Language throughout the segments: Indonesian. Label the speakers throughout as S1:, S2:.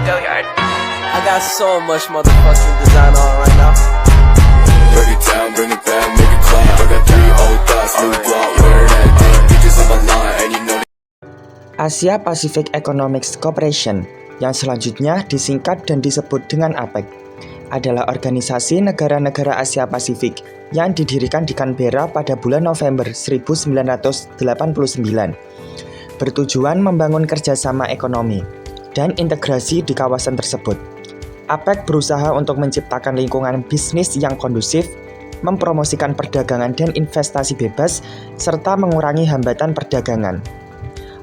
S1: I got so much motherfucking design on right now.
S2: Break it down, bring it back, make it clap. I got 3 old thoughts, new guap, wear that thing. Bitches on my line, and you know.
S3: Asia Pacific Economic Cooperation, yang selanjutnya disingkat dan disebut dengan APEC, adalah organisasi negara-negara Asia Pasifik yang didirikan di Canberra pada bulan November 1989, bertujuan membangun kerjasama ekonomi dan integrasi di kawasan tersebut. APEC berusaha untuk menciptakan lingkungan bisnis yang kondusif, mempromosikan perdagangan dan investasi bebas, serta mengurangi hambatan perdagangan.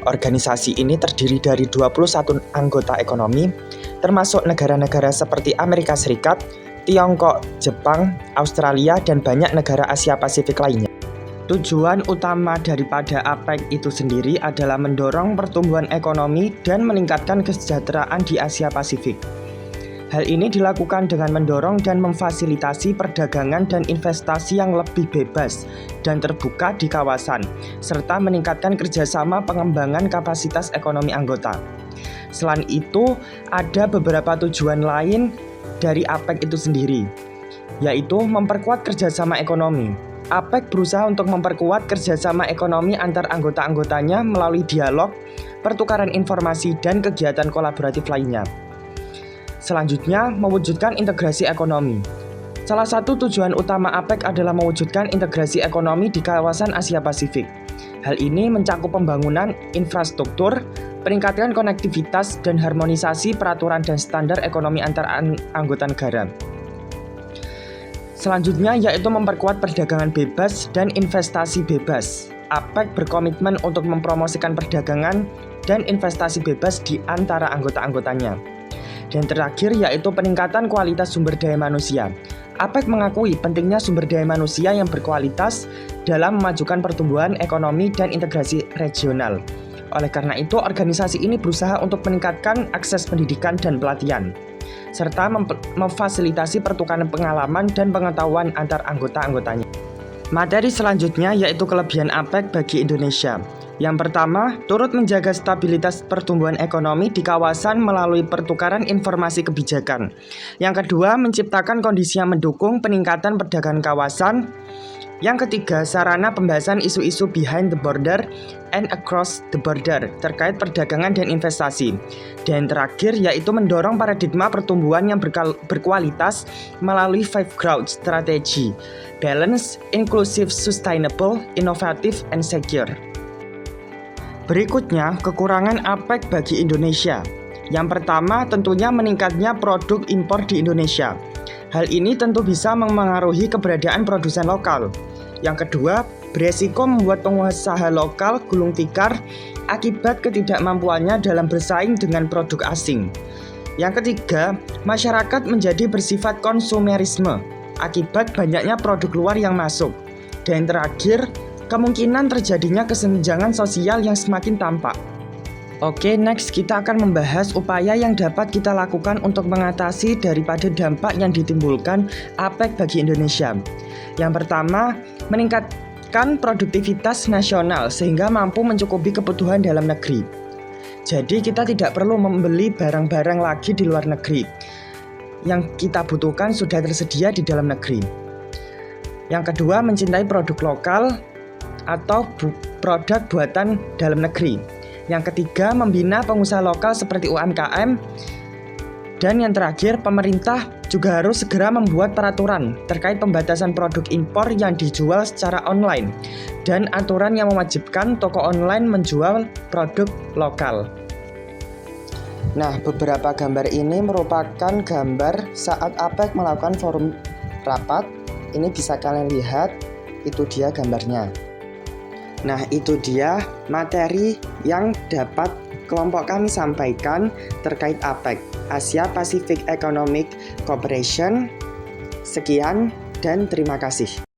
S3: Organisasi ini terdiri dari 21 anggota ekonomi, termasuk negara-negara seperti Amerika Serikat, Tiongkok, Jepang, Australia, dan banyak negara Asia Pasifik lainnya. Tujuan utama daripada APEC itu sendiri adalah mendorong pertumbuhan ekonomi dan meningkatkan kesejahteraan di Asia Pasifik. Hal ini dilakukan dengan mendorong dan memfasilitasi perdagangan dan investasi yang lebih bebas dan terbuka di kawasan, serta meningkatkan kerjasama pengembangan kapasitas ekonomi anggota. Selain itu, ada beberapa tujuan lain dari APEC itu sendiri, yaitu memperkuat kerjasama ekonomi. APEC berusaha untuk memperkuat kerjasama ekonomi antar anggota-anggotanya melalui dialog, pertukaran informasi, dan kegiatan kolaboratif lainnya. Selanjutnya, mewujudkan integrasi ekonomi. Salah satu tujuan utama APEC adalah mewujudkan integrasi ekonomi di kawasan Asia Pasifik. Hal ini mencakup pembangunan infrastruktur, peningkatan konektivitas, dan harmonisasi peraturan dan standar ekonomi antar anggota negara. Selanjutnya, yaitu memperkuat perdagangan bebas dan investasi bebas. APEC berkomitmen untuk mempromosikan perdagangan dan investasi bebas di antara anggota-anggotanya. Dan terakhir, yaitu peningkatan kualitas sumber daya manusia. APEC mengakui pentingnya sumber daya manusia yang berkualitas dalam memajukan pertumbuhan ekonomi dan integrasi regional. Oleh karena itu, organisasi ini berusaha untuk meningkatkan akses pendidikan dan pelatihan, serta memfasilitasi pertukaran pengalaman dan pengetahuan antar anggota-anggotanya. Materi selanjutnya yaitu kelebihan APEC bagi Indonesia. Yang pertama, turut menjaga stabilitas pertumbuhan ekonomi di kawasan melalui pertukaran informasi kebijakan. Yang kedua, menciptakan kondisi yang mendukung peningkatan perdagangan kawasan. Yang ketiga, sarana pembahasan isu-isu behind the border and across the border terkait perdagangan dan investasi. Dan terakhir, yaitu mendorong paradigma pertumbuhan yang berkualitas melalui 5 growth strategy: balance, inclusive, sustainable, innovative, and secure. Berikutnya, kekurangan APEC bagi Indonesia. Yang pertama, tentunya meningkatnya produk impor di Indonesia. Hal ini tentu bisa memengaruhi keberadaan produsen lokal. Yang kedua, beresiko membuat pengusaha lokal gulung tikar akibat ketidakmampuannya dalam bersaing dengan produk asing. Yang ketiga, masyarakat menjadi bersifat konsumerisme akibat banyaknya produk luar yang masuk. Dan terakhir, kemungkinan terjadinya kesenjangan sosial yang semakin tampak. Oke, next kita akan membahas upaya yang dapat kita lakukan untuk mengatasi daripada dampak yang ditimbulkan APEC bagi Indonesia. Yang pertama, meningkatkan produktivitas nasional sehingga mampu mencukupi kebutuhan dalam negeri. Jadi kita tidak perlu membeli barang-barang lagi di luar negeri. Yang kita butuhkan sudah tersedia di dalam negeri. Yang kedua, mencintai produk lokal atau produk buatan dalam negeri. Yang ketiga, membina pengusaha lokal seperti UMKM. Dan yang terakhir, pemerintah juga harus segera membuat peraturan terkait pembatasan produk impor yang dijual secara online dan aturan yang mewajibkan toko online menjual produk lokal. Nah, beberapa gambar ini merupakan gambar saat APEC melakukan forum rapat. Ini bisa kalian lihat, itu dia gambarnya. Nah, itu dia materi yang dapat kelompok kami sampaikan terkait APEC, Asia Pacific Economic Cooperation. Sekian dan terima kasih.